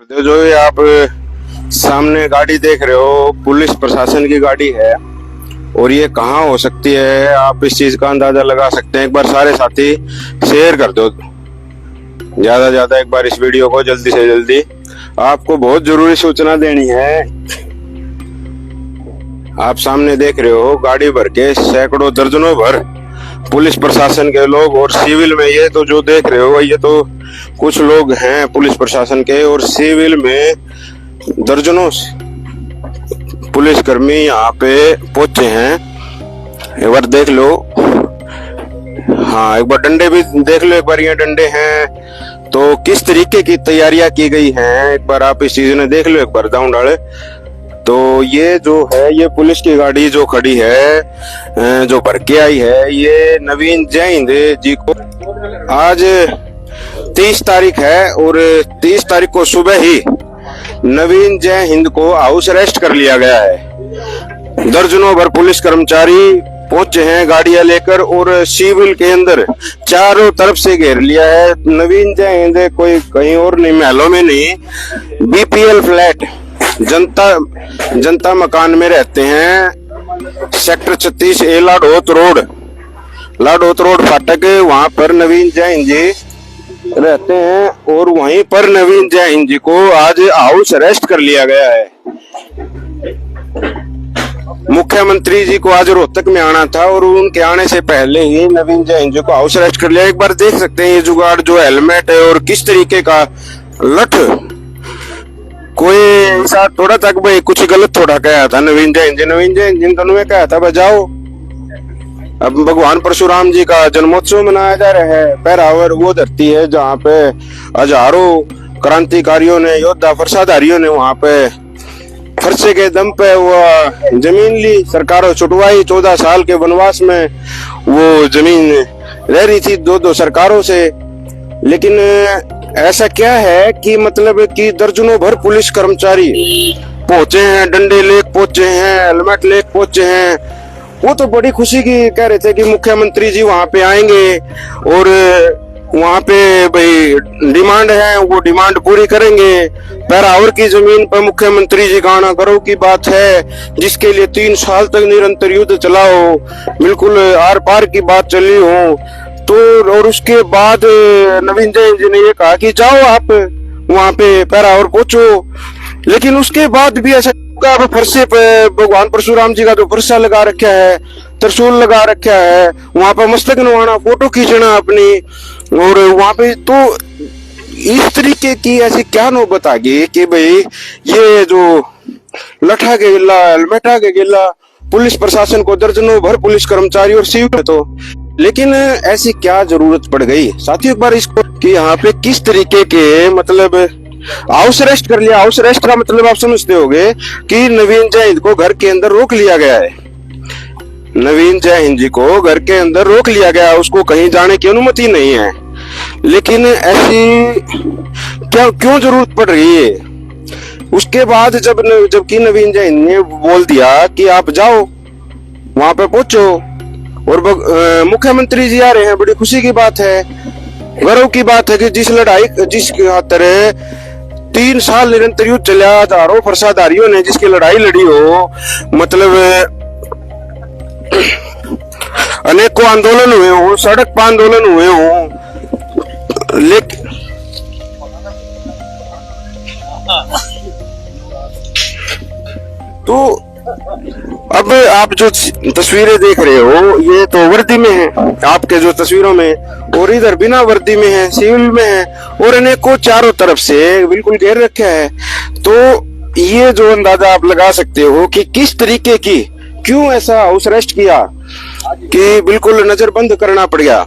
जो ये आप सामने गाड़ी देख रहे हो, पुलिस प्रशासन की गाड़ी है। और ये कहाँ हो सकती है, आप इस चीज का अंदाजा लगा सकते हैं। एक बार सारे साथी शेयर कर दो, ज्यादा से ज्यादा एक बार इस वीडियो को जल्दी से जल्दी। आपको बहुत जरूरी सूचना देनी है। आप सामने देख रहे हो गाड़ी भर के सैकड़ों दर्जनों भर पुलिस प्रशासन के लोग, और सिविल में ये तो जो देख रहे हो ये तो कुछ लोग हैं पुलिस प्रशासन के, और सिविल में दर्जनों पुलिसकर्मी यहाँ पे पहुंचे हैं। एक बार देख लो, हाँ एक बार डंडे भी देख लो, एक बार ये डंडे हैं तो किस तरीके की तैयारियां की गई हैं, एक बार आप इस चीज ने देख लो, एक बार दाऊं डाले। तो ये जो है ये पुलिस की गाड़ी जो खड़ी है, जो भर के आई है, ये नवीन जय हिंद जी को आज 30 तारीख है, और 30 तारीख को सुबह ही नवीन जय हिंद को हाउस अरेस्ट कर लिया गया है। दर्जनों भर पुलिस कर्मचारी पहुंचे हैं गाड़ियां लेकर, और सिविल के अंदर चारों तरफ से घेर लिया है। नवीन जय हिंद कोई कहीं और नहीं, महलों में नहीं, बीपीएल फ्लैट जनता मकान में रहते हैं। सेक्टर 36 ए लाडोत रोड फाटक, वहां पर नवीन जय हिंद जी रहते हैं, और वहीं पर नवीन जय हिंद जी को आज हाउस अरेस्ट कर लिया गया है। मुख्यमंत्री जी को आज रोहतक में आना था, और उनके आने से पहले ही नवीन जय हिंद जी को हाउस अरेस्ट कर लिया। एक बार देख सकते हैं ये जुगाड़, जो हेलमेट है और किस तरीके का लठ, कोई ऐसा थोड़ा तक भाई कुछ गलत थोड़ा कहा था नवीन जय हिंद जी दोनों में कहा था बजाओ। अब भगवान परशुराम जी का जन्मोत्सव मनाया जा रहा है। पैरावर वो धरती है जहाँ पे हजारों क्रांतिकारियों ने, योद्धा फरसाधारियों ने वहां पे फरसे के दम पे वो जमीन ली, सरकारों छुटवाई। 14 साल के वनवास में वो जमीन रह रही थी दो सरकारों से। लेकिन ऐसा क्या है कि मतलब कि दर्जनों भर पुलिस कर्मचारी पहुंचे हैं, डंडे लेके पहुंचे हैं, हेलमेट लेके पहुंचे हैं। वो तो बड़ी खुशी की कह रहे थे कि मुख्यमंत्री जी वहां पे आएंगे, और वहां पे भाई डिमांड है, वो डिमांड पूरी करेंगे। पैरावर की जमीन पर मुख्यमंत्री जी का आना गर्व की बात है, जिसके लिए 3 साल तक निरंतर युद्ध चला हो, बिल्कुल आर पार की बात चली हो। तो और उसके बाद नवीन जय जी ने ये कहा कि जाओ आप वहां पे पैरावर पहुंचो। लेकिन उसके बाद भी ऐसा फरसे पे भगवान परशुराम जी का जो फरसा लगा रखा है, त्रिशूल लगा रखा है, वहां पर मस्तक नवाना, फोटो खींचना अपनी, और वहां पे तो इस तरीके की ऐसी क्या नौबत आ गई कि भाई ये जो लठा के गिला, हेलमेटा के गिला, पुलिस प्रशासन को दर्जनों भर पुलिस कर्मचारी और सिविल तो। लेकिन ऐसी क्या जरूरत पड़ गई साथियों, एक बार इसको कि यहाँ पे किस तरीके के मतलब हाउस अरेस्ट कर लिया। हाउस अरेस्ट का मतलब आप समझते होंगे कि नवीन जय हिंद को घर के अंदर रोक लिया गया है। नवीन जय हिंद जी को घर के अंदर रोक लिया गया, उसको कहीं जाने की अनुमति नहीं है। लेकिन ऐसी क्यों जरूरत पड़ रही है? उसके बाद जबकि नवीन जय हिंद ने बोल दिया कि आप जाओ वहां पे पहुंचो, और मुख्यमंत्री जी आ रहे हैं, बड़ी खुशी की बात है, गर्व की बात है कि जिस खातर 3 साल निरंतर युद्ध चला, हजारों फरसाधारियों ने जिसकी लड़ाई लड़ी हो, मतलब अनेकों आंदोलन हुए हो, सड़क पर आंदोलन हुए हो। लेकिन तो अब आप जो तस्वीरें देख रहे हो ये तो वर्दी में है आपके जो तस्वीरों में, और इधर बिना वर्दी में है, सिविल में है, और अनेकों चारों तरफ से बिल्कुल घेर रखा है। तो ये जो अंदाजा आप लगा सकते हो कि किस तरीके की, क्यों ऐसा हाउस अरेस्ट किया कि बिल्कुल नजर बंद करना पड़ गया।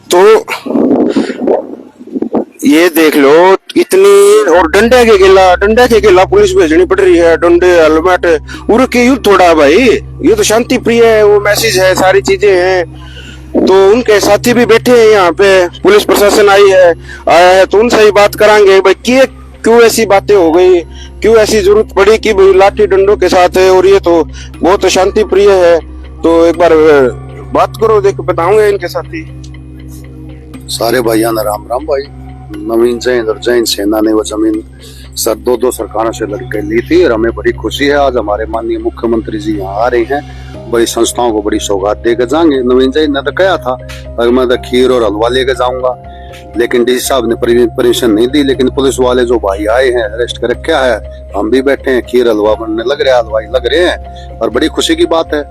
तो ये देख लो इतनी, और डंडे के गिला पुलिस भेजनी पड़ रही है, डंडे, हेलमेट, उड़ के युद्ध थोड़ा भाई, ये तो शांति प्रिय है, वो मैसेज है, सारी चीजें हैं। तो उनके साथी भी बैठे हैं यहाँ पे, पुलिस प्रशासन आया है, तो उनसे ही बात करांगे भाई क्यों ऐसी बातें हो गई, क्यों ऐसी जरूरत पड़ी कि भाई लाठी डंडों के साथ है, और ये तो बहुत शांति प्रिय है। तो एक बार बात करो, देखो बताऊंगा इनके साथ ही। सारे भाइयों ने राम राम भाई। नवीन जैन और जैन सेना ने वो जमीन सर दो सरकारों से लड़के ली थी और हमें बड़ी खुशी है आज हमारे माननीय मुख्यमंत्री जी यहाँ आ रहे हैं। बड़ी संस्थाओं को बड़ी सौगात दे के जाएंगे। नवीन जैन ने तो कहा था अगर मैं तो खीर और हलवा लेके जाऊंगा, लेकिन डीसी साहब ने परमिशन नहीं दी। लेकिन पुलिस वाले जो भाई आए हैं अरेस्ट कर रखा है, हम भी बैठे हैं, खीर हलवा बनने लग रहे हैं, हलवाई लग रहे हैं और बड़ी खुशी की बात है।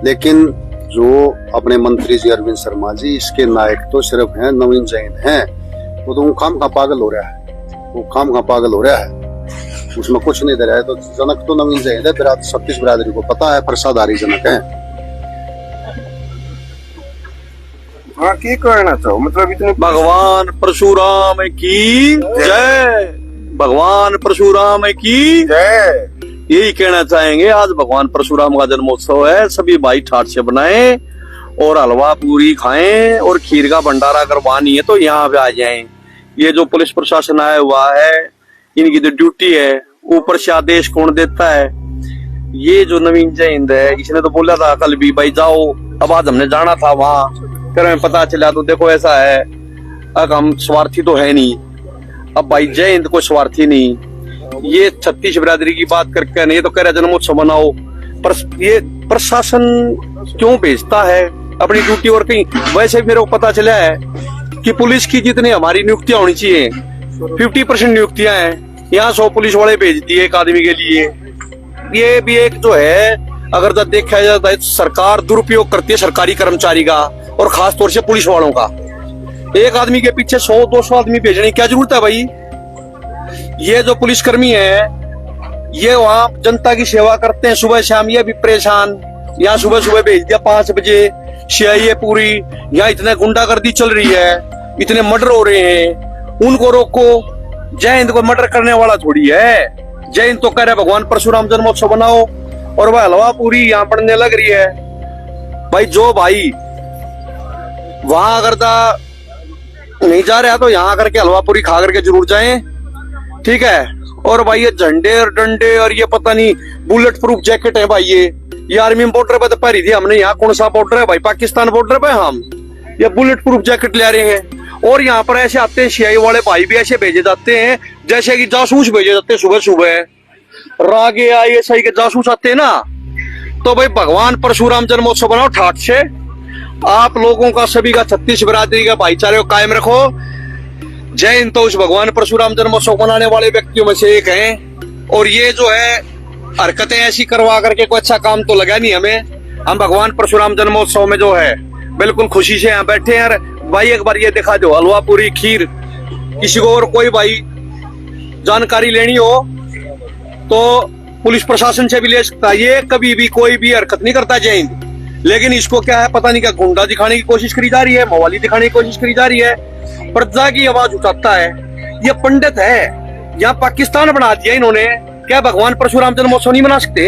लेकिन जो अपने मंत्री जी अरविंद शर्मा जी, इसके नायक तो सिर्फ हैं नवीन जैन हैं। वो तो खाम खा पागल हो रहा है, वो खाम खा पागल हो रहा है, उसमें कुछ नहीं दे रहा है। तो जनक तो नवीन जैन है, छत्तीस बिरादरी को पता है, प्रसादारी जनक है। हाँ, की कहना चाहो मतलब इतने भगवान परशुराम की जय, भगवान परशुराम की जय। यही कहना चाहेंगे। आज भगवान परशुराम का जन्मोत्सव है, सभी भाई ठाट से बनाएं और हलवा पूरी खाएं और खीर का भंडारा करवानी है तो यहाँ पे आ जाएं। ये जो पुलिस प्रशासन आया हुआ है, इनकी जो ड्यूटी है, ऊपर से आदेश कौन देता है? ये जो नवीन जैन है, इसने तो बोला था कल भी भाई जाओ। अब आज हमने जाना था वहां, फिर हमें पता चला तो देखो ऐसा है। अब हम स्वार्थी तो है नहीं, अब भाई जैन कोई स्वार्थी नहीं। ये छत्तीस बिरादरी की बात करके नहीं तो कह रहे जन्मोत्सव मनाओ, पर ये प्रशासन क्यों भेजता है अपनी ड्यूटी? और कहीं वैसे मेरे को पता चला है कि पुलिस की जितनी हमारी नियुक्तियां होनी चाहिए 50% नियुक्तियां हैं, यहाँ 100 पुलिस वाले भेज दिए एक आदमी के लिए। ये भी एक जो है, अगर जब देखा जाता है सरकार दुरुपयोग करती है सरकारी कर्मचारी का और खास तौर से पुलिस वालों का। एक आदमी के पीछे 100-200 आदमी भेजने की क्या जरूरत है भाई? ये जो पुलिसकर्मी है, ये वहां जनता की सेवा करते हैं सुबह शाम। ये भी परेशान, यहाँ सुबह सुबह भेज दिया 5 बजे सीआईए पूरी, यहाँ इतने गुंडागर्दी चल रही है, इतने मर्डर हो रहे हैं, उनको रोको। जय हिंद को मर्डर करने वाला थोड़ी है। जय हिंद तो कह रहे भगवान परशुराम जन्मोत्सव बनाओ और वह हलवा पूरी यहाँ पड़ने लग रही है। भाई जो भाई वहां अगर नहीं जा रहा तो यहाँ करके हलवा पूरी खा करके जरूर जाएं, ठीक है। और भाई ये झंडे और डंडे और ये पता नहीं बुलेट प्रूफ जैकेट है भाई, ये आर्मी बॉर्डर पे तो पहरी थी हमने। यहाँ कौन सा बॉर्डर है भाई? पाकिस्तान बॉर्डर पे हम ये बुलेट प्रूफ जैकेट ले रहे हैं। और यहाँ पर ऐसे आते हैं सीआई वाले भाई भी ऐसे भेजे जाते हैं जैसे कि जासूस भेजे जाते हैं। सुबह सुबह रागे ISI के जासूस आते हैं ना। तो भाई भगवान परशुराम जन्मोत्सव बनाओ ठाट से। आप लोगों का सभी का छत्तीस बिरादरी का भाईचारे को कायम रखो। जय हिंद तो उस भगवान परशुराम जन्मोत्सव मनाने वाले व्यक्तियों में से एक हैं। और ये जो है हरकतें ऐसी करवा करके कोई अच्छा काम तो लगा नहीं हमें। हम भगवान परशुराम जन्मोत्सव में जो है बिल्कुल खुशी से यहाँ बैठे हैं। भाई एक बार ये दिखा दो हलवा पूरी खीर, किसी को और कोई भाई जानकारी लेनी हो तो पुलिस प्रशासन से भी ले सकता है। ये कभी भी कोई भी हरकत नहीं करता जय हिंद। लेकिन इसको क्या है पता नहीं, क्या गुंडा दिखाने की कोशिश करी जा रही है, मवाली दिखाने की कोशिश करी जा रही है, प्रजा की आवाज उठाता है। ये पंडित है, यहाँ पाकिस्तान बना दिया इन्होंने। क्या भगवान परशुराम जन्मोत्सव नहीं मना सकते?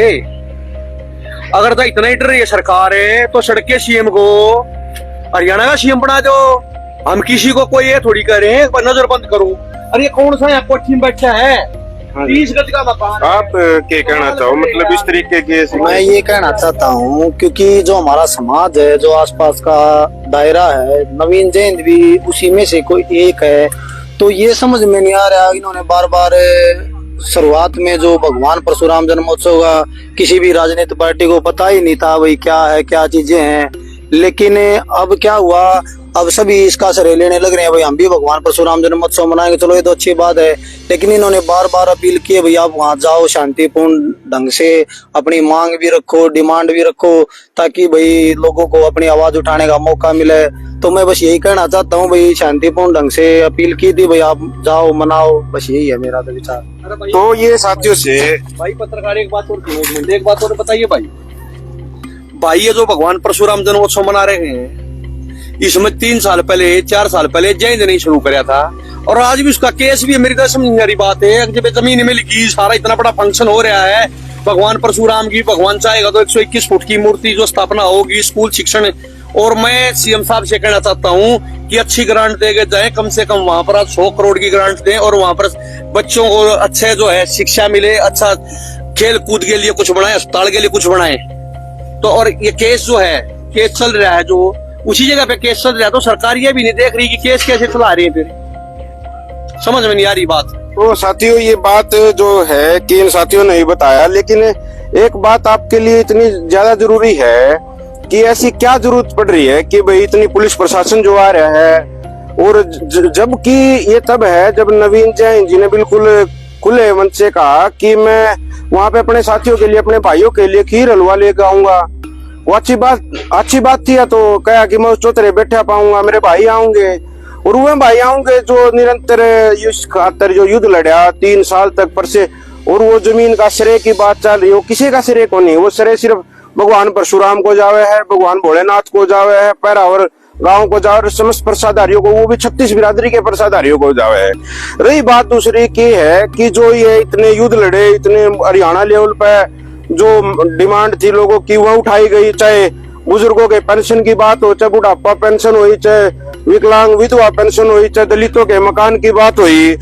अगर तो इतना ही डर रही है सरकार है तो सड़के सीएम को हरियाणा का सीएम बना दो। हम किसी को कोई ये थोड़ी कह रहे हैं नजर बंद करो। अरे कौन सा यहाँ कोठी में बैठा है? 30 गज का मकान। आप क्या कहना चाहो मतलब इस तरीके के? मैं ये कहना चाहता हूँ क्योंकि जो हमारा समाज है, जो आसपास का दायरा है, नवीन जैन भी उसी में से कोई एक है। तो ये समझ में नहीं आ रहा, इन्होंने बार बार शुरुआत में जो भगवान परशुराम जन्मोत्सव का किसी भी राजनीतिक पार्टी को पता ही नहीं था भाई क्या है, क्या चीजें हैं। लेकिन अब क्या हुआ, अब सभी इसका श्रेय लेने लग रहे हैं भाई हम भी भगवान परशुराम जन्मोत्सव मनाएंगे। चलो ये तो अच्छी बात है, लेकिन इन्होंने बार बार अपील की है भाई आप वहां जाओ, शांतिपूर्ण ढंग से अपनी मांग भी रखो, डिमांड भी रखो, ताकि भाई लोगों को अपनी आवाज उठाने का मौका मिले। तो मैं बस यही कहना चाहता हूँ भाई, शांतिपूर्ण ढंग से अपील की थी भाई आप जाओ मनाओ, बस यही है मेरा तो विचार। तो ये साथियों से भाई पत्रकार एक बात और बताइए भाई ये जो भगवान परशुराम जन्मोत्सव मना रहे हैं, इसमें 3 साल पहले 4 साल पहले जैन ने शुरू कराया था और आज भी उसका केस भी है। मेरी तो समझ नहीं आ रही बात है, जब जमीन में लिखी सारा इतना बड़ा फंक्शन हो रहा है भगवान परशुराम की, भगवान चाहेगा तो 121 फुट की मूर्ति जो स्थापना होगी, स्कूल शिक्षण। और मैं सीएम साहब से कहना चाहता हूँ कि अच्छी ग्रांट देके जाए, कम से कम वहां पर 100 करोड़ की ग्रांट दें और वहां पर बच्चों को अच्छे जो है शिक्षा मिले, अच्छा खेल कूद के लिए कुछ बनाए, अस्पताल के लिए कुछ बनाए। तो और ये केस जो है केस चल रहा है, जो उसी जगह पे केस चल रहा है, तो सरकार ये भी नहीं देख रही कि केस कैसे चला रही है। फिर समझ में नहीं आ रही बात। तो साथियों, ये बात जो है कि इन साथियों ने ही बताया, लेकिन एक बात आपके लिए इतनी ज्यादा जरूरी है कि ऐसी क्या जरूरत पड़ रही है कि भाई इतनी पुलिस प्रशासन जो आ रहा है, और जबकि ये तब है जब नवीन जैन जी ने बिल्कुल खुले मन से कहा कि मैं वहां पे अपने साथियों के लिए, अपने भाइयों के लिए खीर हलवा लेकर आऊंगा। वो अच्छी बात थी। तो कहा कि मैं उस चौतरे बैठा पाऊंगा, मेरे भाई आऊंगे, और वह भाई आऊंगे जो निरंतर इस खातर जो युद्ध लड़ा 3 साल तक पर से, और वो जमीन का श्रेय की बात चल रही है, वो किसी का श्रेय को नहीं, वो श्रेय सिर्फ भगवान परशुराम को जावे है, भगवान भोलेनाथ को जावे है, पैरावर गांव को जावे, समस्त प्रसाधारियों को, वो भी 36 बिरादरी के प्रसाधारियों को जावे है। रही बात दूसरी की है कि जो ये इतने युद्ध लड़े, इतने हरियाणा लेवल पे जो डिमांड थी लोगों की वह उठाई गई, चाहे बुजुर्गों के पेंशन की बात हो, चाहे बुढ़ापा पेंशन हुई, चाहे विकलांग विधवा पेंशन हुई, चाहे दलितों के मकान की बात हुई।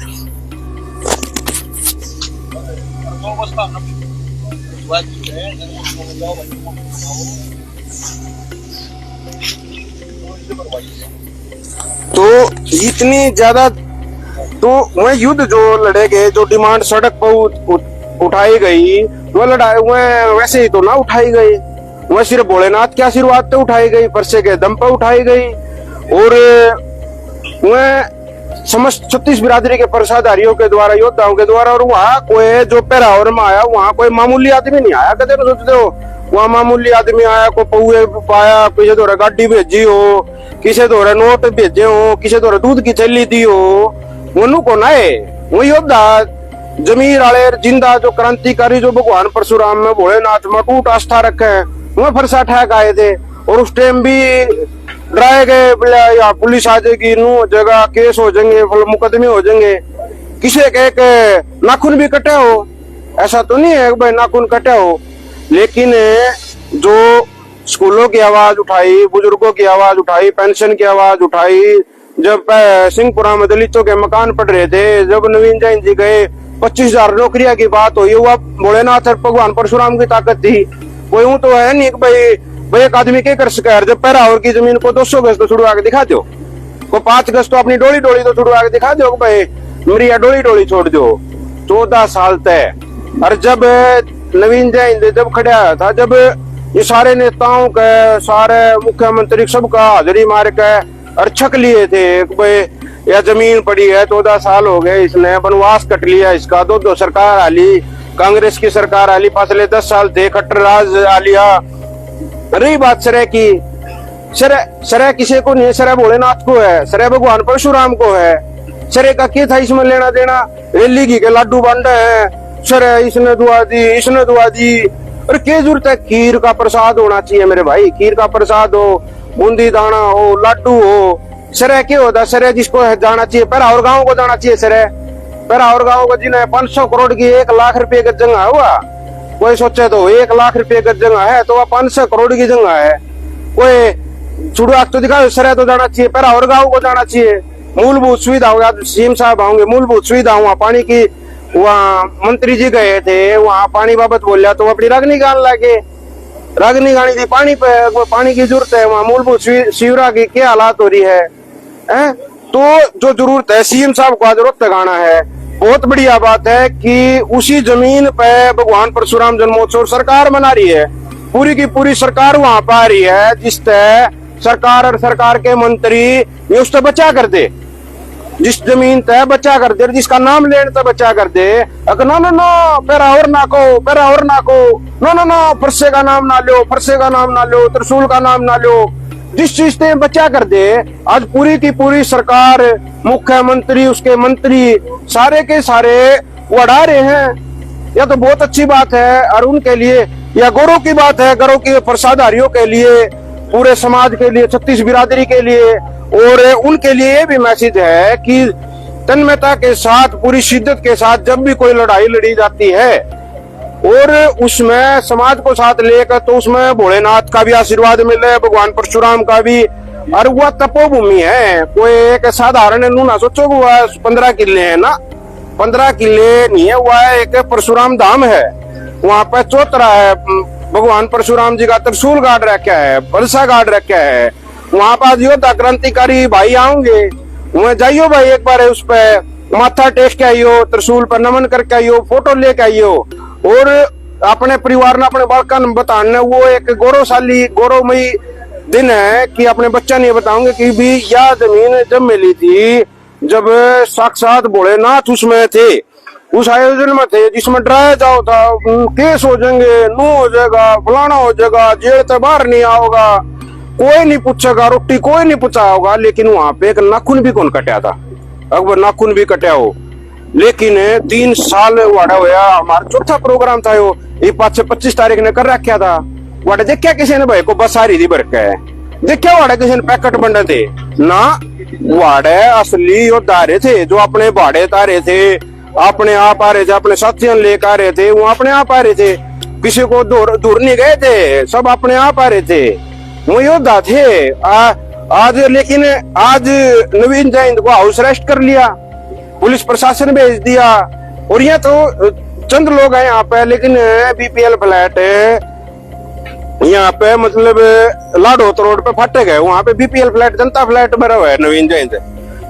तो इतनी ज्यादा, तो वह युद्ध जो लड़े गए, जो डिमांड सड़क पर उठाई गई, वह लड़ाई वह वैसे ही तो ना उठाई गई, वह सिर्फ भोलेनाथ के आशीर्वाद पे उठाई गई, परसे के दम पर उठाई गई। और वह समस्त 36 बिरादरी के प्रसाधारियों के द्वारा, योद्धाओं के द्वारा। और वहाँ कोई जो पैरावर में आया, वहाँ कोई मामूली आदमी नहीं आया। कदे तो सोचते हो वहाँ मामूली आदमी आया, को पौए पाया, किसी द्वारा गाड़ी भेजी हो, किसी द्वारा नोट भेजे हो, किसी द्वारा दूध की थैली दी हो, उन्होंने को ना है। वो योद्धा जमीर वाले जिंदा जो क्रांतिकारी, जो भगवान परशुराम में, भोलेनाथ में टूट आस्था रखे, वह फरसा ठहक आए थे। और उस टाइम भी डराए गए, या पुलिस आ जाएगी, नू जगह केस हो जाएंगे, मुकदमे हो जाएंगे। किसी के नाखून भी कटे हो, ऐसा तो नहीं है भाई नाखून कटे हो, लेकिन जो स्कूलों की आवाज उठाई, बुजुर्गों की आवाज उठाई, पेंशन की आवाज उठाई, जब सिंहपुरा में दलितों के मकान पड़ रहे थे, जब नवीन जैन जी गए, 25,000 नौकरियां की बात हुई, वह भोलेनाथ और भगवान परशुराम की ताकत थी। कोई यूं तो है नहीं कि भाई एक आदमी क्या कर सका है। जब पैरावर की जमीन को 200 गज तो छुड़वा के दिखा दो, को 5 गज तो अपनी डोली तो छुड़वा के दिखा दो, भाई मेरी डोली छोड़ दो। 14 साल तय। और जब नवीन जैन जब खड़ा था, जब ये सारे नेताओं के, सारे मुख्यमंत्री सबका हाजिरी मार के और छक लिए थे, भाई यह जमीन पड़ी है, 14 साल हो गए, इसने वनवास कट लिया इसका, 2 सरकार आली, कांग्रेस की सरकार आली, पिछले 10 साल थे, खट्टर राज आ लिया। रही बात सरे की, सरे किसी को नहीं, सरे भोलेनाथ को है, सरे भगवान परशुराम को है। सरे का क्या था इसमें लेना देना? रेली घी के लाडू बांटे हैं, सरे इसने दुआ दी, इसने दुआ दी। और क्या जरूरत है? खीर का प्रसाद होना चाहिए मेरे भाई, खीर का प्रसाद हो, बूंदी दाना हो, लाडू हो। सरे क्या होता? सरे जिसको जाना चाहिए, पैरावर गाँव को जाना चाहिए। सरे पैरावर गाँव को जिन्हें 500 करोड़ की 1 लाख रुपए का जगह हुआ, कोई सोचे तो 1 लाख रुपए का जगह है तो वह 500 करोड़ की जगह है। कोई शुरुआत तो दिखा, सरे तो जाना चाहिए, पैरावर गाँव को जाना चाहिए। मूलभूत सुविधा होगा, सीएम साहब आएंगे, मूलभूत सुविधा हुआ, पानी की वहाँ मंत्री जी गए थे, वहाँ पानी बाबत बोलिया तो अपनी रागनी गान लगे, रागनी गानी थी पानी पे, पानी की जरूरत है वहाँ, मूलभूत शिवरा की क्या हालात हो रही है। तो जो जरूरत है सीएम साहब को आज रोहतक लगाना है। बहुत बढ़िया बात है कि उसी जमीन पे भगवान परशुराम जन्मोत्सव सरकार मना रही है, पूरी की पूरी सरकार वहां पर आ रही है, जिससे सरकार और सरकार के मंत्री उस पर बचा कर दे, जिस जमीन तय बचा कर दे, जिसका नाम लेने तक बचा कर दे। अगर नो पैरावर ना को, नो फरसे का नाम ना लो, फरसे का नाम ना लो, त्रिशूल का नाम ना लो, जिस चीज से बचा कर दे। आज पूरी की पूरी सरकार, मुख्यमंत्री, उसके मंत्री, सारे के सारे उड़ा रहे हैं। यह तो बहुत अच्छी बात है और उनके लिए यह गौरव की बात है, गौरव की प्रसाधारियों के लिए, पूरे समाज के लिए, 36 बिरादरी के लिए। और उनके लिए ये भी मैसेज है कि तन्मयता के साथ, पूरी शिद्दत के साथ जब भी कोई लड़ाई लड़ी जाती है और उसमें समाज को साथ लेकर, तो उसमें भोलेनाथ का भी आशीर्वाद मिले, भगवान परशुराम का भी। और वह तपोभूमि है, कोई एक साधारण ना सोचो वह 15 किले है ना, 15 किले नहीं है, वह एक परशुराम धाम है। वहां पर चौतरा है, भगवान परशुराम जी का त्रिशूल गाड़ रखा है, बरसा गाड़ रखा है। वहां पर योद्धा क्रांतिकारी भाई आऊंगे, वहां जाइयो भाई, एक बार उस पे माथा टेक के आइयो, त्रिशूल पर नमन करके आइयो, फोटो लेके आइयो, और अपने परिवार ने, अपने बालका ने बताने वो एक गौरवशाली गौरवमयी दिन है कि अपने बच्चा नहीं बताऊंगे कि भी यह जमीन जब मिली थी, जब साक्षात भोलेनाथ उसमें थे, उस आयोजन में थे, जिसमें डराया जाओ था केस हो जाएंगे, नू हो जाएगा, फलाना हो जाएगा, जेल से बाहर नहीं आओगा, कोई नहीं पूछेगा, रोटी कोई नहीं पूछा होगा। लेकिन वहां पे एक नाखून भी कौन कटा था, अकबर नाखून भी कटा हो। लेकिन 3 साल वाड़ा होया, हमारा चौथा प्रोग्राम था यो, ये 25 तारीख ने कर रखा था। वाड़ा देखा किसी ने भाई को बस आ रही थी भर के, देखा वाड़ा किसी ने पैकेट बंडे थे ना, वाड़े असली योद्धा रहे थे, जो अपने भाड़े तारे थे, अपने आप आ रहे थे, अपने साथियों लेकर आ रहे थे, वो अपने आप आ रहे थे, किसी को दूर नहीं गए थे, सब अपने आप आ रहे थे, वो योद्धा थे। आज लेकिन आज नवीन जैन को हाउस अरेस्ट कर लिया, पुलिस प्रशासन भेज दिया, और यहाँ तो चंद लोग हैं यहाँ पे, लेकिन बीपीएल फ्लैट यहाँ पे मतलब लाडोत रोड पे फटे गए, वहां पे बीपीएल फ्लैट जनता फ्लैट में रहा है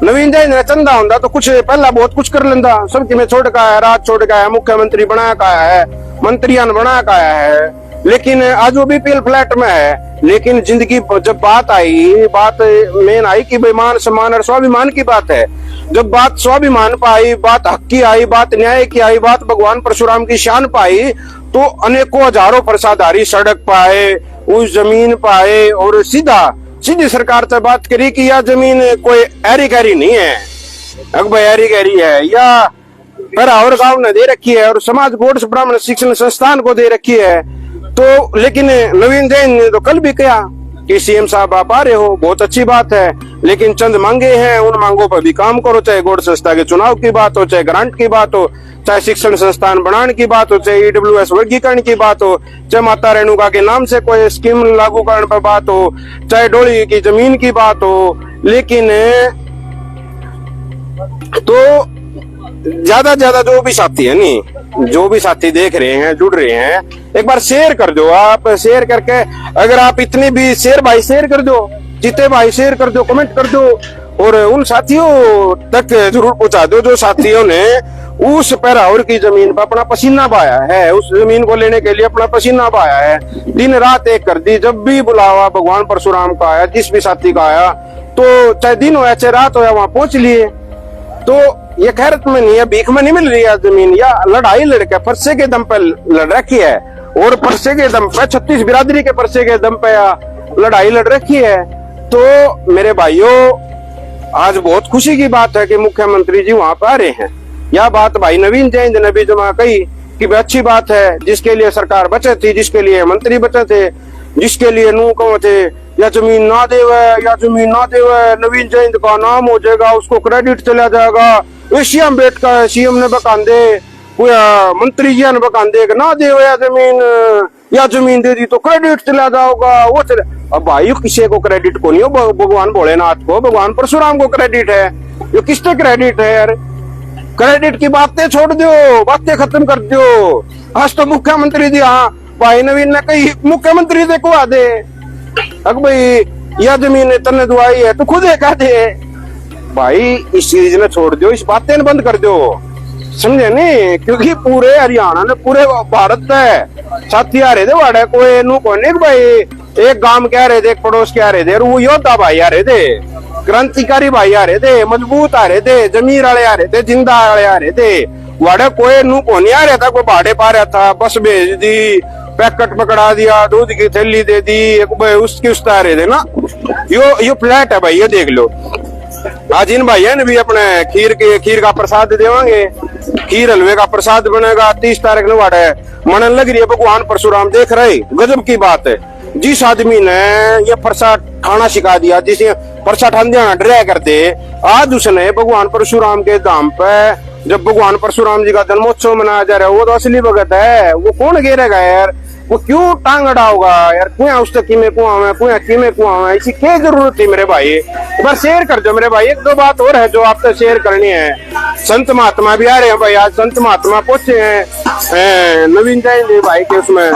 नवीन जैन ने चंदा होता तो कुछ पहला बहुत कुछ कर लेंदा, सबकी में छोड़ का है, राज छोड़ का है, मुख्यमंत्री बना का है, मंत्रियान बना का है, लेकिन आज वो बीपीएल फ्लैट में है। लेकिन जिंदगी जब बात आई, बात मेन आई कि बेईमान सम्मान और स्वाभिमान की बात है, जब बात स्वाभिमान पर आई, बात हक की आई, बात न्याय की आई, बात भगवान परशुराम की शान पाई, तो अनेकों हजारों प्रसाधारी सड़क पाए, उस जमीन पाए, और सीधी सरकार से बात करी कि यह जमीन कोई ऐरी गैरी नहीं है, अकबर ऐरी गैरी है, या और गांव ने दे रखी है, और समाज बोर्ड ब्राह्मण शिक्षण संस्थान को दे रखी है। तो लेकिन नवीन जैन ने तो कल भी कहा कि सीएम साहब आप आ रहे हो, बहुत अच्छी बात है, लेकिन चंद मांगे हैं, उन मांगों पर भी काम करो, चाहे बोर्ड संस्था के चुनाव की बात हो, चाहे ग्रांट की बात हो, चाहे शिक्षण संस्थान बनाने की बात हो, चाहे ईडब्ल्यूएस वर्गीकरण की बात हो, चाहे माता रेणुका के नाम से कोई स्कीम लागू करने पर बात हो, चाहे डोली की जमीन की बात हो। लेकिन तो ज्यादा जो भी साथी है नी, जो भी साथी देख रहे हैं, जुड़ रहे हैं, एक बार शेयर कर दो, आप शेयर करके, अगर आप इतने भी शेयर भाई शेयर कर दो, जितने भाई शेयर कर दो, कमेंट कर दो, और उन साथियों तक जरूर पहुंचा दो जो साथियों ने उस पैराउर की जमीन पर अपना पसीना बहाया है, उस जमीन को लेने के लिए अपना पसीना बहाया है, दिन रात एक कर दी। जब भी बुलावा भगवान परशुराम का आया, जिस भी साथी का आया, तो चाहे दिन हो या चाहे रात हो, या वहां पहुंच लिए। तो ये खैरत में नहीं है, भीख में नहीं मिल रही है जमीन, या लड़ाई लड़के परसे के दम पे लड़ रखी है, और परसे के दम पे 36 बिरादरी के परसे के दम पे लड़ाई लड़ रखी है। तो मेरे भाइयों, आज बहुत खुशी की बात है कि मुख्यमंत्री जी वहां पर आ रहे हैं। यह बात भाई नवीन जैन ने भी जमा कही कि अच्छी बात है, जिसके लिए सरकार बचे थी, जिसके लिए मंत्री बचे थे, जिसके लिए नू कहो थे या जमीन ना देवे, नवीन जैन का नाम हो जाएगा, उसको क्रेडिट चला जाएगा, सीएम बेट का सीएम ने बकांदे, मंत्री जी ने बकांदे ना देवे या जमीन दे दी तो क्रेडिट चला जाओगा, वो चले। अब भाई किसी को क्रेडिट को नहीं हो, भगवान भोलेनाथ को, भगवान परशुराम को क्रेडिट है। ये किससे क्रेडिट है यार? क्रेडिट की बातें छोड़ दो, बातें खत्म कर दो। आज तो मुख्यमंत्री जी, हाँ भाई नवीन ने कही मुख्यमंत्री से को आ दे, अग भाई यह जमीन तने दुआई है तो खुद कह दे भाई, इस चीज ने छोड़ दो, इस बातें बंद कर दो, समझे नहीं? क्योंकि पूरे हरियाणा ने, पूरे भारत है साथी आ रहे थे, वाड़े कोई नू को नहीं भाई, एक गांव के आ रहे थे, एक पड़ोस के आ रहे थे, और वो योद्धा भाई आ रहे थे, क्रांतिकारी भाई आ रहे थे, मजबूत आ रहे थे, जमीर वाले आ रहे थे, जिंदा वाले आ रहे थे। वाड़े कोई नू को नहीं आ रहा था, कोई भाड़े पा रहा था, बस भेज दी, पैकेट पकड़ा दिया, दूध की थैली दे दी, उसकी उस आ रहे थे ना। यो फ्लैट है भाई, ये देख लो। आज इन भाइयों ने भी अपने खीर का प्रसाद देवांगे, खीर हलवे का प्रसाद बनेगा 30 तारीख को। वाड़े मनन लग रही है, भगवान परशुराम देख रहे, गजब की बात है। जिस आदमी ने ये प्रसाद खाना सिखा दिया, जिसे प्रसाद ठाना डरा करते, आज उसने भगवान परशुराम के धाम पे, जब भगवान परशुराम जी का जन्मोत्सव मनाया जा रहा है, वो तो असली भगत है। वो कौन घेरेगा यार? वो क्यों टांग अड़ा होगा यार? कुआ उस तक में कुआ में कुआ की में कुआ में, इसी क्या जरूरत थी मेरे भाई? एक बार शेयर कर दो मेरे भाई। एक दो बात और है जो आपसे शेयर करनी है। संत महात्मा भी आ रहे हैं भाई, आज संत महात्मा पहुंचे हैं नवीन जैन जी भाई के उसमें।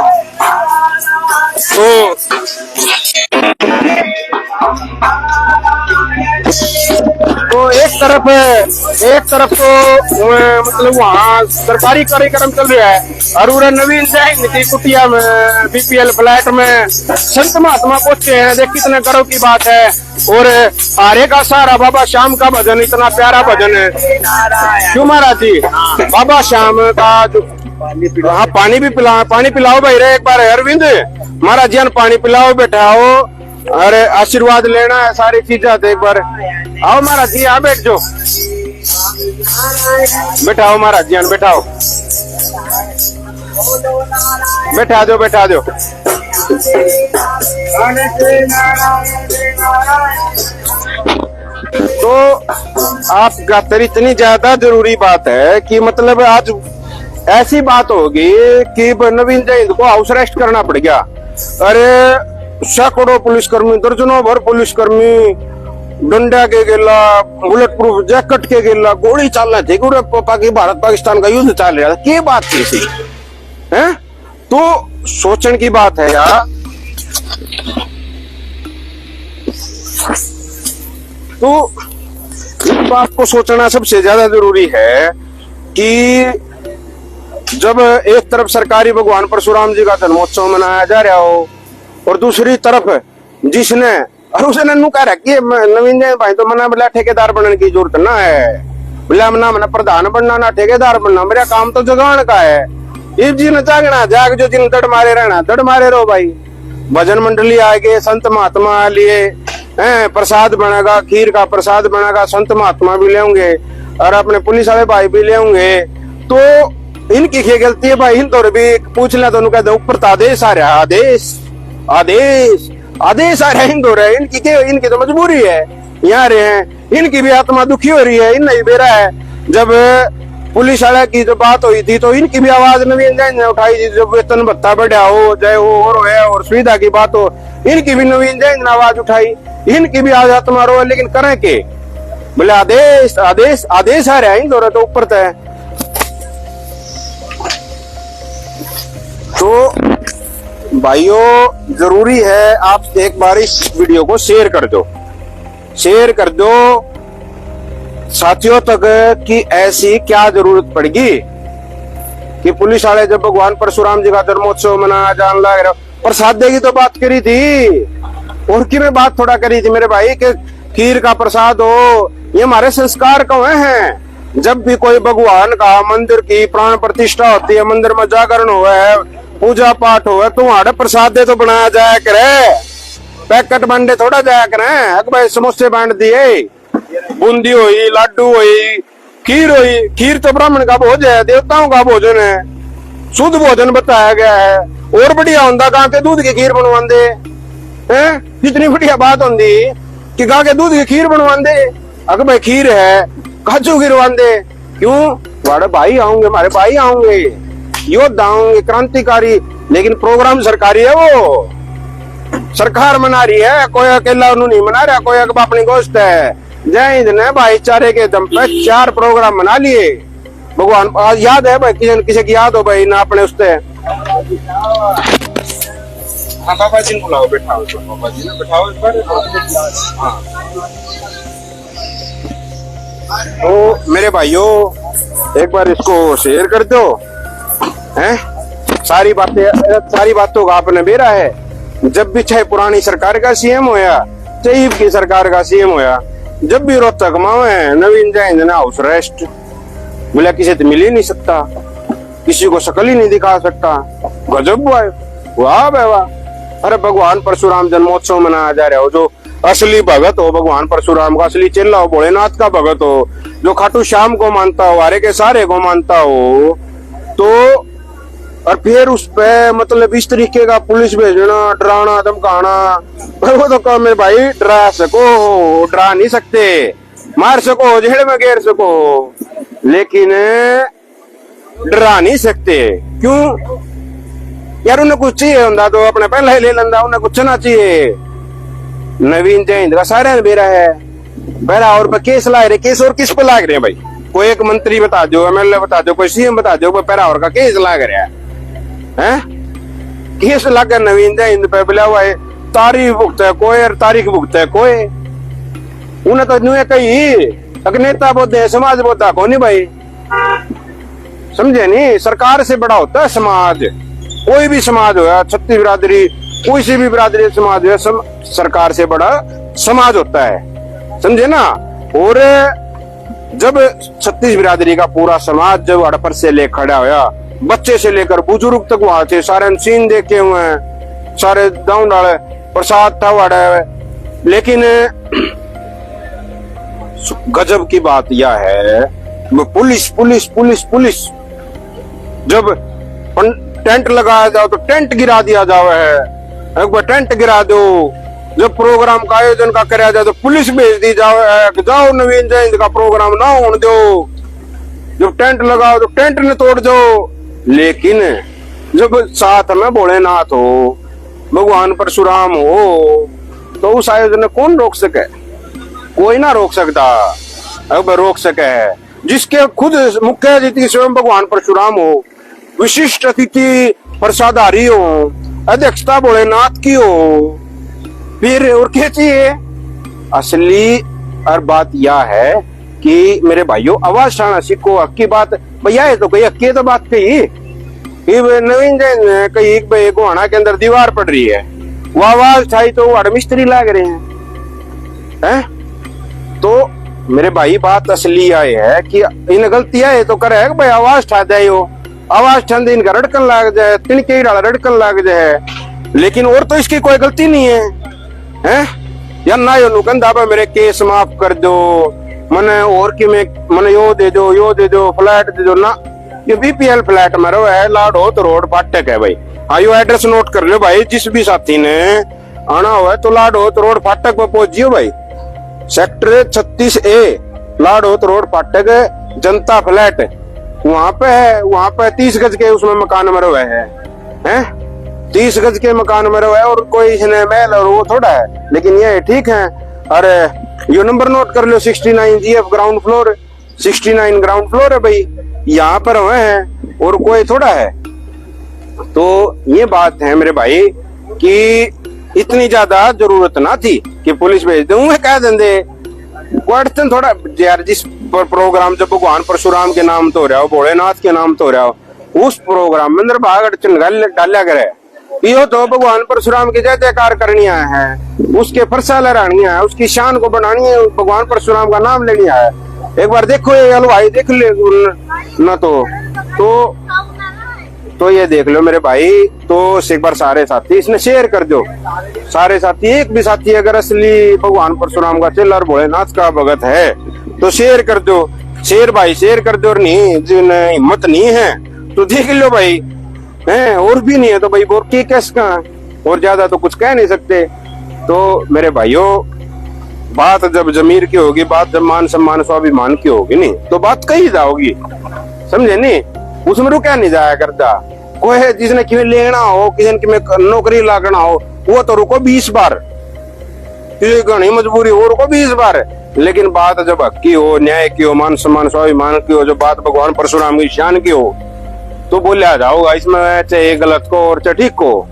तो एक तरफ तो मतलब वहाँ सरकारी कार्यक्रम चल रहा है और उधर नवीन जैन की कुटिया में बीपीएल फ्लैट में संत महात्मा पहुंचे हैं। देख कितने गर्व की बात है। और आरे का सारा बाबा श्याम का भजन, इतना प्यारा भजन है। क्यों महाराज जी? बाबा श्याम का जो हाँ, पानी पिलाओ भाई रे एक बार। अरविंद महाराज जी पानी पिलाओ, बैठाओ, अरे आशीर्वाद लेना है, सारी चीजें एक बार। आओ महाराज जी, यहाँ बैठ जाओ, बैठाओ महाराज जी, बैठाओ, बैठा दो। तो आप खातिर इतनी ज्यादा जरूरी बात है कि मतलब आज ऐसी बात होगी कि नवीन जैन को हाउस अरेस्ट करना पड़ गया। अरे सैकड़ों पुलिसकर्मी, दर्जनों भर पुलिसकर्मी डंडा के गेला, बुलेट प्रूफ जैकेट के गेला, गोली चलना थी। भारत पाकिस्तान का युद्ध चल रहा था, क्या बात थी इसी है? तो सोचने की बात है यार। तो इस बात को सोचना सबसे ज्यादा जरूरी है कि जब एक तरफ सरकारी भगवान परशुराम जी का जन्मोत्सव मनाया जा रहा हो और दूसरी तरफ जिसने और उसने नु कह रहा कि नवीन जैन भाई तो मना बोला ठेकेदार बनने की जरूरत ना है, बोला मना प्रधान बनना ना ठेकेदार बनना, मेरा काम तो जगान का है। इस जी ने जागना जाग, जो जिन दड़ मारे रहना दड़ मारे रहो भाई। भजन मंडली आएगी, संत महात्मा लिए प्रसाद बनेगा, खीर का प्रसाद बनेगा, संत महात्मा भी लेंगे और अपने पुलिस वाले भाई भी लेंगे। तो इनकी क्या गलती है भाई? इन तो भी पूछ लिया तो कहते ऊपर तो आदेश आ रहा है, आदेश आ रहा है। हिंदू रहे इनकी क्या, इनकी तो मजबूरी है, यहाँ रहे हैं, इनकी भी आत्मा दुखी हो रही है। इन नहीं बेरा है। जब पुलिस वाले की जो बात हुई थी तो इनकी भी आवाज नवीन जैन ने उठाई थी। जब वेतन भत्ता बढ़ा हो, जय हो और सुविधा की बात हो, इनकी भी नवीन जैन ने आवाज उठाई, इनकी भी आज आत्मा रो। लेकिन करें के? बोले आदेश आदेश आदेश आ रहा है, हिंदू तो ऊपर तय। तो भाइयों जरूरी है आप एक बार इस वीडियो को शेयर कर दो साथियों तक कि ऐसी क्या जरूरत पड़ेगी कि पुलिस वाले जब भगवान परशुराम जी का जन्मोत्सव मनाया जान लग रहा, प्रसाद देगी तो बात करी थी और की में बात थोड़ा करी थी मेरे भाई कि खीर का प्रसाद हो। ये हमारे संस्कार कौन हैं? जब भी कोई भगवान का मंदिर की प्राण प्रतिष्ठा होती है, मंदिर में जागरण हुआ है, पूजा पाठ हुआ, तो वहां प्रसाद दे तो बनाया जाया करे, पैकेट बांटे थोड़ा जाया करे। अक भाई समोसे बांट दिए, बूंदी हुई, लाडू हुई, खीर हुई। खीर तो ब्राह्मण का भोजन है, देवताओं का भोजन है, शुद्ध भोजन बताया गया है। और बढ़िया होंदा गां के दूध की खीर बनवांदे हैं, कितनी बढ़िया बात होंदी कि गां के दूध की खीर बनवांदे। अगर भाई खीर है काजू गिरवांदे, क्यों? वाड़े भाई आऊंगे, हमारे भाई आऊंगे, योद्धा होंगे, क्रांतिकारी। लेकिन प्रोग्राम सरकारी है, वो सरकार मना रही है, कोई अकेला नहीं मना रहा, कोई अपनी गोश्त है। जय हिंद ने भाईचारे के दम पे 4 प्रोग्राम मना लिए। भगवान याद है भाई? किसी की याद हो भाई ना अपने उससे? हाँ बाबा जी बुलाओ, बैठाओ बाबा जी ने, बैठाओ इस पर। हाँ तो मेरे भाइयों एक बार इसको शेयर कर दो हैं। सारी बातों का आपने बेरा है। जब भी चाहे पुरानी सरकार का सीएम होया, चाहे की सरकार का सीएम होया, जब भी रोहतक में नवीन जैन ने हाउस अरेस्ट, बोला किसी से मिल ही नहीं सकता, किसी को शकल ही नहीं दिखा सकता। गजब वाह वाह। अरे भगवान परशुराम जन्मोत्सव मनाया जा रहा हो, जो असली भगत हो भगवान परशुराम का, असली चेला हो, भोलेनाथ का भगत हो, जो खाटू श्याम को मानता हो, आरे के सारे को मानता हो, तो और फिर उस पे मतलब इस तरीके का पुलिस भेजना, डराना धमकाना, वो तो कम है भाई। डरा सको डरा नहीं सकते, मार सको जेल में घेर सको, लेकिन डरा नहीं सकते। क्यों? यार उन्हें कुछ चाहिए होता तो अपने पहले ही ले लेंदा, उन्हें कुछ ना चाहिए। नवीन जयंत का सारे बेरा है बेरा, और पे केस ला रहे, केस और किस पे लाग रहे हैं भाई? कोई एक मंत्री बता दो, एमएलए बता दो, कोई सीएम बता दो, कोई पैरा और का केस लाग रहा है? केस लग गया नवीन जयंत पे, बोला हुआ है तारीख भुगत है कोई और तारीख भुगत है कोई। उन्हें तो न्यू कही नेता बोलते हैं, समाज बोलता कौन नहीं भाई, समझे नहीं? सरकार से बड़ा होता है समाज, कोई भी समाज हो, छत्तीस बिरादरी कोई सी भी बिरादरी समाज हो, सरकार से बड़ा समाज होता है, समझे ना? और जब छत्तीस बिरादरी का पूरा समाज जब हड़पर से ले खड़ा होया, बच्चे से लेकर बुजुर्ग तक वहां थे, सारे सीन देखे हुए हैं, सारे दाऊ डाले प्रसाद था वाड़ा। लेकिन गजब की बात यह है, पुलिस पुलिस पुलिस पुलिस, जब टेंट लगाया जाओ तो टेंट गिरा दिया जाओ है, एक बार टेंट गिरा दो। जब प्रोग्राम का आयोजन का कराया जाए तो पुलिस भेज दी जाओ है, जाओ नवीन जयंती का प्रोग्राम ना होने दो। जब टेंट लगाओ तो टेंट ने तोड़ दो। लेकिन जब साथ में भोलेनाथ हो, भगवान परशुराम हो, तो उस आयोजन को कौन रोक सके? कोई ना रोक सकता। अब रोक सके जिसके खुद मुख्य अतिथि स्वयं भगवान परशुराम हो, विशिष्ट अतिथि प्रसादारी हो, अध्यक्षता भोलेनाथ की हो, फिर और क्या चाहिए? असली और बात यह है कि मेरे भाइयों, आवाज उठाना सीखो। हक की बात भैया है तो कोई हक तो बात कही। नवीन जैन ने कही भाई गोहाना के अंदर दीवार पड़ रही है, वो आवाज उठाई तो वो मिस्त्री लाग रहे हैं। तो मेरे भाई बात असली आए है कि इन गलतियां है तो करे भाई आवाज उठा जाए, आवाज ठंड इनका रड़कन लाग जाए, तिनके रड़कन लाग जाए। लेकिन और तो इसकी कोई गलती नहीं है, या ना यो नुकंदा मेरे केस माफ कर दो, मने और कि मने यो दे दो फ्लैट दे दो ना। ये बीपीएल फ्लैट में रहो है, लाडोत रोड फाटक है भाई। हाँ यो एड्रेस नोट कर लो भाई, जिस भी साथी ने आना हुआ तो लाडोत रोड फाटक पे पहुंचियो भाई, सेक्टर 36A लाडोत रोड फाटक जनता फ्लैट वहां पे है। वहां पे 30 गज के उसमें मकान में रहो है, 30 गज के मकान में रहो है, और कोई इसने महल और वो थोड़ा है। लेकिन ये ठीक है। अरे यो नंबर नोट कर लो, 69 GF ground floor, 69 ground floor है भाई, यहाँ पर हुए हैं और कोई थोड़ा है। तो ये बात है मेरे भाई कि इतनी ज्यादा जरूरत ना थी कि पुलिस भेज दूं, कह देंगे क्वेश्चन थोड़ा यार। जिस प्रोग्राम जब भगवान परशुराम के नाम तो हो रहा हो, भोलेनाथ के नाम तो हो रहा हो, उस प्रोग्राम में अंदर भाग अड़चन डाला करे, यो तो भगवान परशुराम की जय जयकार करनी है, उसके फरसा लहरानी है, उसकी शान को बनानी है, भगवान परशुराम का नाम लेनी है। एक बार देखो ये हलवाई देख ले ना तो ये देख लो मेरे भाई। तो एक बार सारे साथी इसने शेयर कर दो, सारे साथी, एक भी साथी अगर असली भगवान परशुराम का चेला और भोलेनाथ का भगत है तो शेयर कर दो, शेयर भाई शेयर कर दो। और नहीं जिन्हें हिम्मत नहीं है तो देख लो भाई, हैं और भी नहीं है तो भाई बोर के कैस का, और ज्यादा तो कुछ कह नहीं सकते। तो मेरे भाइयों, बात जब जमीर की होगी, बात जब मान सम्मान स्वाभिमान की होगी नहीं तो बात कही जाओगी, समझे नहीं? उसमें रुका नहीं जाया करता। कोई है जिसने कि लेना हो, किसी ने नौकरी लागना हो, वो तो रुको 20 बार, घनी मजबूरी हो रुको 20 बार। लेकिन बात जब हक की हो, न्याय की हो, मान सम्मान स्वाभिमान की हो, जो बात भगवान परशुराम की शान की हो, तो बोलिया जाओगा इसमें, चाहे गलत को और चाहे ठीक को,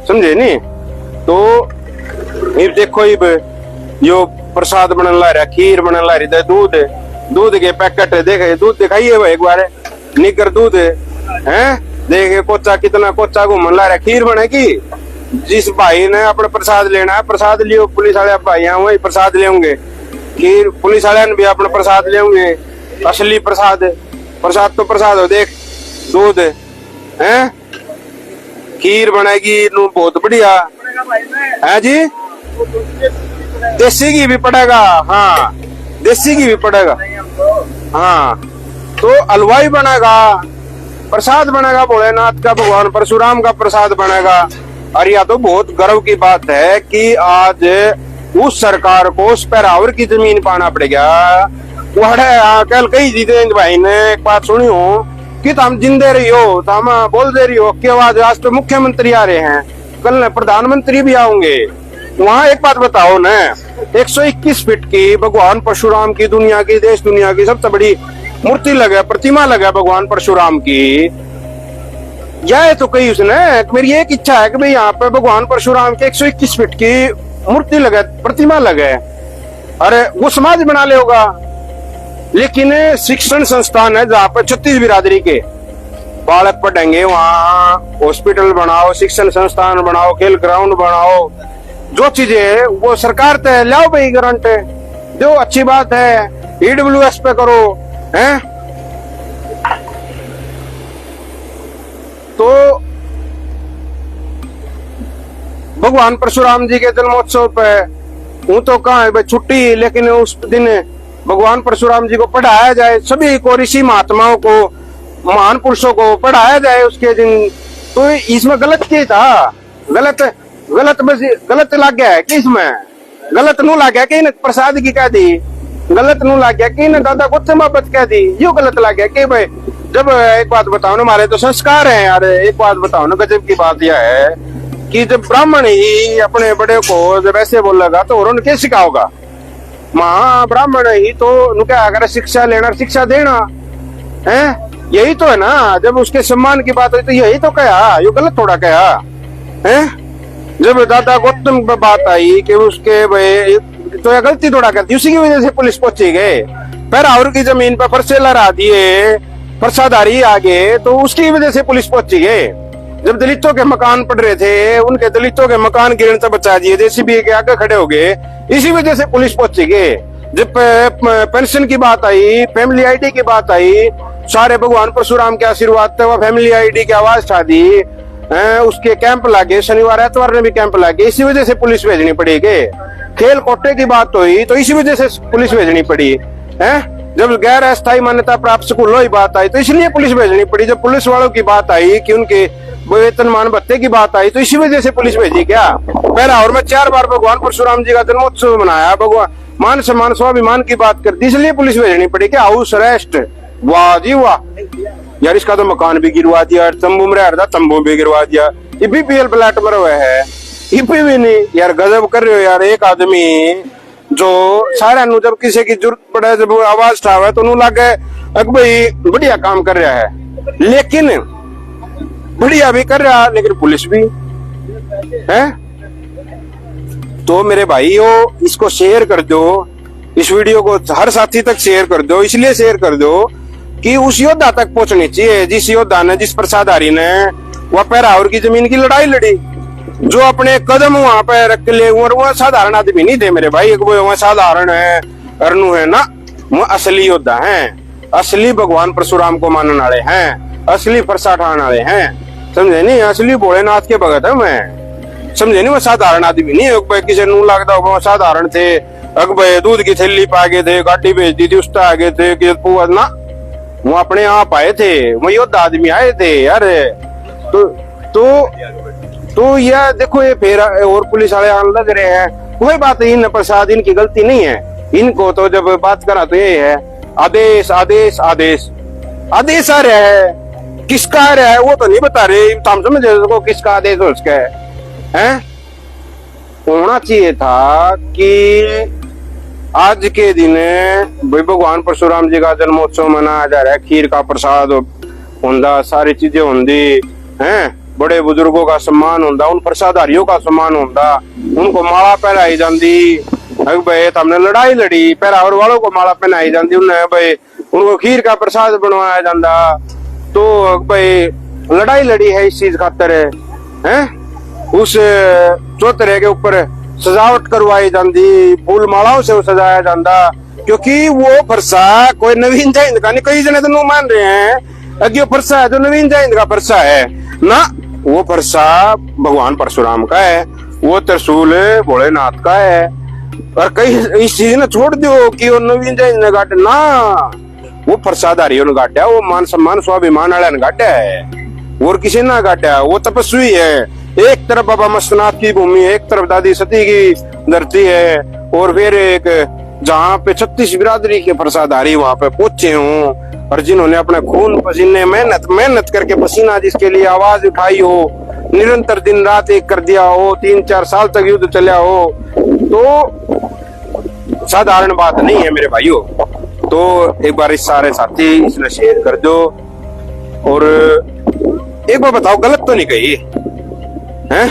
समझे नहीं? तो ये देखो यो प्रसाद बनने ला रहा, खीर बनने ला रही, दूध के पैकेट देखे, दूध दिखाइए भाई एक बार, निकर दूध है, देखे कोचा कितना कोचा घूमन ला रहा, खीर बनेगी। जिस भाई ने अपने प्रसाद लेना है, प्रसाद लियो, पुलिस वाले भाई वही प्रसाद लेंगे, खीर पुलिस वाले ने भी अपना प्रसाद लेंगे, असली प्रसाद तो प्रसाद हो। देख दूध है, खीर बनेगी नू बहुत बढ़िया है जी, देसी घी भी पड़ेगा, हाँ देसी घी भी पड़ेगा, हाँ तो हलवाई बनेगा, प्रसाद बनेगा भोलेनाथ का, भगवान परशुराम का प्रसाद बनेगा। और यह तो बहुत गर्व की बात है कि आज उस सरकार को उस पैरावर की जमीन पाना पड़ेगा। कल कही जितेंद्र भाई ने एक बात सुनी हो कि तुम जिंदे रही हो, तुम बोल दे रही हो कि आज तो मुख्यमंत्री आ रहे हैं, कल प्रधानमंत्री भी आएंगे। वहां एक बात बताओ ना, 121 फीट की भगवान परशुराम की, दुनिया की, देश दुनिया की सबसे बड़ी मूर्ति लगे, प्रतिमा लगे भगवान परशुराम की। यह तो कही उसने, मेरी एक इच्छा है कि भाई यहाँ पे भगवान परशुराम के 121 फीट की मूर्ति लगे, प्रतिमा लगे, अरे वो समाज बना ले होगा। लेकिन शिक्षण संस्थान है जहाँ पर 36 बिरादरी के बालक पढ़ेंगे, वहाँ हॉस्पिटल बनाओ, शिक्षण संस्थान बनाओ, खेल ग्राउंड बनाओ, जो चीजें है वो सरकार तय लाओ भाई, गारंट जो अच्छी बात है। EWS पे करो, हैं? तो भगवान परशुराम जी के जन्मोत्सव पे हूं तो कहा है भाई छुट्टी, लेकिन उस दिन भगवान परशुराम जी को पढ़ाया जाए, सभी को, ऋषि महात्माओं को, महान पुरुषों को पढ़ाया जाए उसके दिन। तो इसमें गलत क्या था? गलत लग गया है कि इसमें गलत नू लग गया कि न प्रसाद की कह दी, गलत नू लग गया कि न दादा को मोहब्बत कह दी, यो गलत लग गया कि भाई। जब एक बात बताओ ना, हमारे तो संस्कार हैं यार, एक बात बताओ ना, गजब की बात यह है कि जब ब्राह्मण ही अपने बड़े को जब ऐसे बोलेगा तो और उन्हें सिखाओगा? माँ ब्राह्मण ही तो क्या अगर शिक्षा लेना, शिक्षा देना है, यही तो है ना। जब उसके सम्मान की बात हुई तो यही तो कहा, ये गलत थोड़ा कहा है। जब दादा गौतम पर बात आई कि उसके भाई तो यह गलती थोड़ा करती, उसी की वजह से पुलिस पहुंची गए। पैराउर की जमीन पर पर्चे लहरा दिए, पर्चाधारी आगे, तो उसकी वजह से पुलिस पहुंची गए। जब दलितों के मकान पड़ रहे थे, उनके दलितों के मकान गिरने से बचा दिए, JCB के आगे खड़े हो गए, इसी वजह से पुलिस पहुंची गए। जब पेंशन की बात आई, फैमिली ID की बात आई, सारे भगवान परशुराम के आशीर्वाद थे, वह फैमिली ID की आवाज उठा दी, उसके कैंप लगे, शनिवार एतवार में भी कैंप लगे, इसी वजह से पुलिस भेजनी पड़ी। खेल कोटे की बात हुई तो इसी वजह से पुलिस भेजनी पड़ी है। जब गैर अस्थायी मान्यता प्राप्त स्कूलों की बात आई तो इसलिए पुलिस भेजनी पड़ी। जब पुलिस वालों की बात आई कि उनके वेतनमान भत्ते की बात आई तो इसी वजह से पुलिस भेजी क्या? पहला और मैं 4 बार भगवान परशुराम जी का जन्मोत्सव मनाया, भगवान मान सम्मान स्वाभिमान की बात करती, इसलिए पुलिस भेजनी पड़ी क्या? हाउस अरेस्ट, वाह जी वाह यार, इसका तो मकान भी गिरवा दिया, तंबू में रह रहा था, तंबू भी गिरवा दिया, ये BPL फ्लैट में रहा है, ये भी नहीं यार, गजब कर रहे हो यार। एक आदमी जो सारा नु जब किसी की जरूरत पड़े, जब आवाज उठावे तो नु लगे भाई बढ़िया काम कर रहा है, लेकिन बढ़िया भी कर रहा, लेकिन पुलिस भी है। तो मेरे भाइयों, इसको शेयर कर दो, इस वीडियो को हर साथी तक शेयर कर दो। इसलिए शेयर कर दो कि उस योद्धा तक पहुंचनी चाहिए, जिस योद्धा ने, जिस प्रसादारी ने वह पैराउर की जमीन की लड़ाई लड़ी, जो अपने कदम वहां पे रख ले। और वह साधारण आदमी नहीं थे मेरे भाई, वह साधारण है, अरनू है ना, वह असली योद्धा हैं, असली भगवान परशुराम को मानने वाले हैं, असली फरसा ठाने वाले हैं, समझे नहीं? असली भोलेनाथ के भगत है मैं, समझे नहीं? वह साधारण आदमी नहीं है, किसी नू लगता होगा साधारण थे, अकबे दूध की थैली पा गए थे, गाड़ी भेज दी थी, उस आगे थे कि ना, वो अपने आप आए थे, वो योद्धा आदमी आए थे यार। तो यह देखो, ये फिर और पुलिस वाले आने लग रहे हैं। कोई बात नहीं, इन प्रसाद इनकी गलती नहीं है, इनको तो जब बात करा तो ये है आदेश आदेश आदेश आदेश आ रहा है, किसका आ रहा है वो तो नहीं बता रहे, हम समझ रहे किसका आदेश हो उसका है। होना चाहिए था कि आज के दिन भगवान परशुराम जी का जन्मोत्सव मनाया जा रहा है, खीर का प्रसाद होंदा, सारी चीजें होंदी हैं, बड़े बुजुर्गों का सम्मान होंदा, उन प्रसादारियों का सम्मान होंदा, उनको माला पहनाई जाती। भाई हमने लड़ाई लड़ी, पैरावर वालों को माला पहनाई जाती, उन्हें भाई उनको खीर का प्रसाद बनवाया जाता। तो भाई लड़ाई लड़ी है इस चीज खातर है, उस चौतरे के ऊपर सजावट करवाई जाती, फूल मालाओं से सजाया जाता, क्योंकि वो फरसा कोई नवीन जयंत का नहीं। कई जने तो मान रहे हैं अगे फरसा है, जो नवीन जयंत का फरसा है ना, वो फरसा भगवान परशुराम का है, वो त्रिशूल भोलेनाथ का है। और कई इस चीज ने छोड़ दो कि वो नवीन जयंत ने गाटे ना, वो फरसाधारियों ने गाटा, वो मान सम्मान स्वाभिमान वाले ने गाटा है, और किसी ने गाटा। वो तपस्वी है, एक तरफ बाबा मस्तनाथ की भूमि है, एक तरफ दादी सती की धरती है, और फिर एक जहाँ पे 36 बिरादरी के प्रसादारी वहां पे पहुंचे हों, और जिन्होंने अपना खून पसीने मेहनत करके पसीना जिसके लिए आवाज उठाई हो, निरंतर दिन रात एक कर दिया हो, 3-4 साल तक युद्ध चला हो, तो साधारण बात नहीं है मेरे भाइयों। तो एक बार इस सारे साथी इसने शेयर कर दो और एक बार बताओ गलत तो नहीं कही हैं?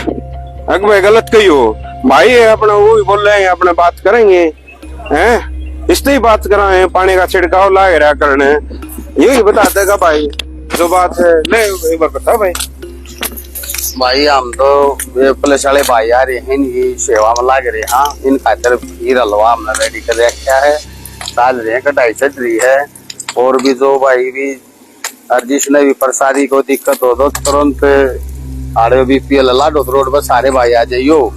अगर भाई गलत कही हो भाई अपना वो भी बोल रहे हैं अपना बात करेंगे हैं, इससे ही बात कराए पानी का छिड़काव लागे रहा करने, यही बता देगा भाई जो बात है। ले एक बार बता भाई। भाई हम तो ये पुलिस वाले भाई आ रहे हैं, इनकी सेवा में लग रहे हैं। हाँ, इन खातर खीर हलवा हमने रेडी कर रखा है, साल रहे कटाई चल रही है। और भी जो भाई भी और जिसने भी प्रसादी को दिक्कत हो तो तुरंत आड़े BPL लाडो रोड पर सारे भाई आ जाइयो।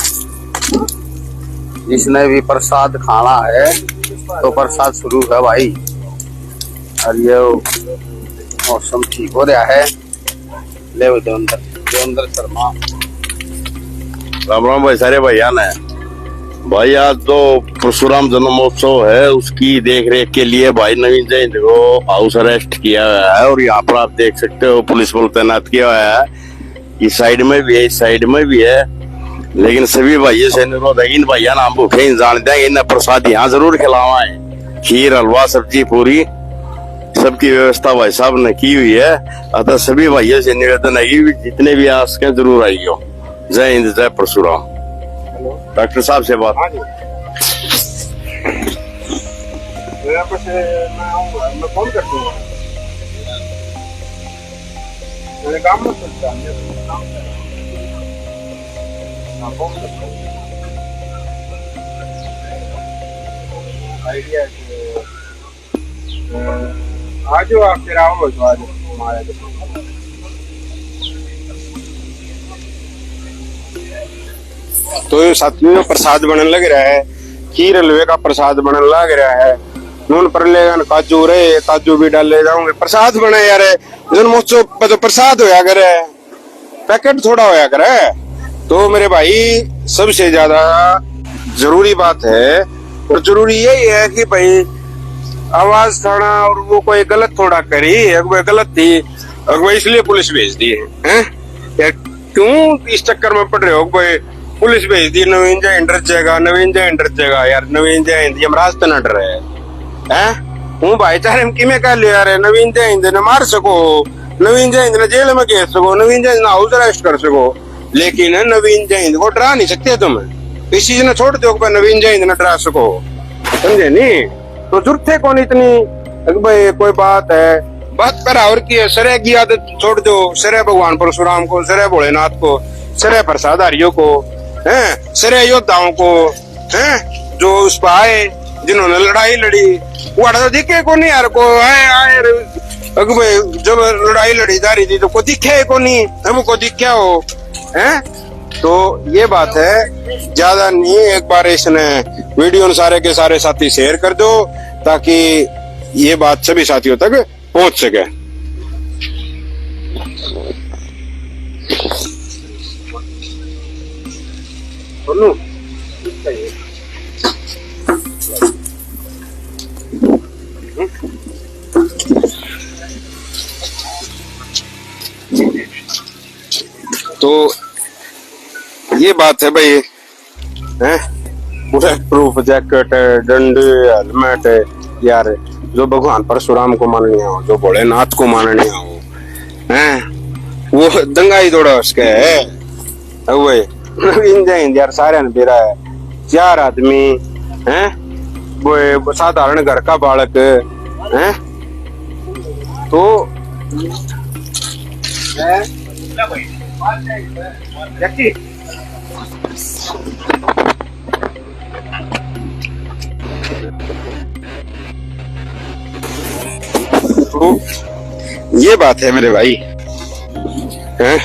जिसने भी प्रसाद खाना है तो प्रसाद शुरू है भाई। और ये मौसम ठीक हो रहा है। ले देवेंद्र शर्मा। राम राम भाई सारे भैया ने भाई आज तो परशुराम जन्मोत्सव है, उसकी देख रेख के लिए भाई नवीन जैन को हाउस अरेस्ट किया गया है। और यहाँ पर आप देख सकते हो पुलिस बल तैनात किया हुआ है, इस साइड में भी है इस साइड में भी है। लेकिन सभी भाइयों से अनुरोध है, इन भैया नाम भूखे जान देंगे, इन प्रसाद यहाँ जरूर खिलावाएं। खीर हलवा सब्जी पूरी सबकी व्यवस्था भाई साहब ने की हुई है। अतः सभी भाइयों से निवेदन है कि जितने भी आ सके जरूर आइयो। जय हिंद जय परशुराम। डॉक्टर साहब से बात। मैं फोन कर दूंगा। मेरे काम में चलता आइडिया आज आप फिर आओ तो आज हमारे तो साथियों प्रसाद बनने लग रहा है, खीर हलवे का प्रसाद बनने लग रहा है। नून पर लेगा काजू रे, काजू भी डाले जाऊंगे। प्रसाद बने यार, जन्मोत्सव पर तो प्रसाद होया करे, पैकेट थोड़ा होया करे। तो मेरे भाई सबसे ज्यादा जरूरी बात है और जरूरी यही है कि भाई आवाज थाना और वो कोई गलत थोड़ा करी, अगर गलत थी अगर इसलिए पुलिस भेज दी है यार। क्यों इस चक्कर में पड़ रहे हो? कोई पुलिस भेज दी, नवीन जैन डर जाएगा, नवीन जैन डर जाएगा यार। नवीन जैन यमराज तो न डर है हूँ भाईचारे में किमें कह लिया यार। नवीन जैन ने मार सको, नवीन जैन ने जेल में घेर सको, नवीन जैन ने हाउस अरेस्ट कर सको, लेकिन नवीन जैन को डरा नहीं सकते तुम। इस चीज ने छोड़ दो नवीन जैन ने डरा सको, समझे नहीं? तो जरूरत है कौन इतनी भाई कोई बात है, बात पर और की है। सरे की आदत छोड़ दो, सरे भगवान परशुराम को, सरे भोलेनाथ को, सरे प्रसादारियों को, हैं सरे योद्धाओं को, हैं जो उस पर आए जिन्होंने लड़ाई लड़ी, वो तो दिखे को नहीं यार को आए जब लड़ाई लड़ी जा रही थी तो को दिखे को नहीं, हमको दिखा हो हैं। तो ये बात है, ज्यादा नहीं, एक बार इसने वीडियो सारे के सारे साथी शेयर कर दो ताकि ये बात सभी साथियों तक पहुंच सके। तो ये बात है भाई, हैं बुलेट प्रूफ जैकेट, डंडे, हेलमेट यार, जो भगवान परशुराम को मानने हो, जो भोलेनाथ को मानने हो, हैं वो दंगाई थोड़ा उसके है। नवीन जैन यार सारे ने बेरा है, 4 आदमी हैं, वो साधारण घर का बालक हैं। तो ये बात है मेरे भाई हैं।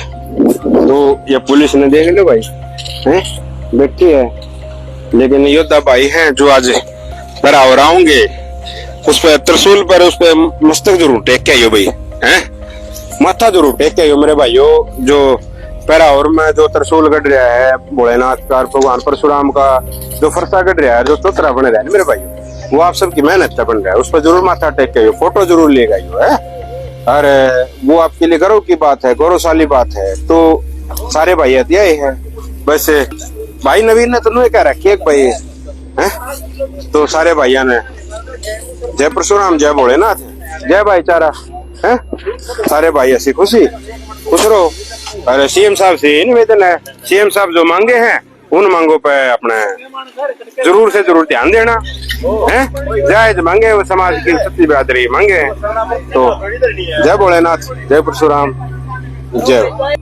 तो ये पुलिस ने देख लो भाई हैं बैठी है, लेकिन योद्धा भाई हैं जो आज बराबर आऊंगे उस पे त्रिशूल पर उस पे मस्तक जरूर टेक के आइयो भाई हैं, माथा जरूर टेक के आइयो मेरे भाइयों। जो पैरावर में जो त्रिशूल गढ़ रहा है भोलेनाथ का, भगवान परशुराम का जो फरसा गढ़ रहा है, जो चौतरा बने रहा है मेरे भाइयों, वो आप सबकी मेहनत का बन रहा है, उस पर जरूर माथा टेक के फोटो जरूर लेगा है। और वो आपके लिए गर्व की बात है, गौरवशाली बात है। तो सारे भाई यही है। बस भाई नवीन ने तो कह रखी है भाई है, तो सारे भाइयों ने जय परशुराम, जय भोलेनाथ, जय भाईचारा है। सारे भाई ऐसी खुश रहो। और सीएम साहब से निवेदन है, सीएम साहब जो मांगे हैं उन मांगों पे अपने जरूर से जरूर ध्यान देना है। जायज मांगे वो समाज की सच्ची बिरादरी मांगे, तो जय भोलेनाथ, जय परशुराम, जय।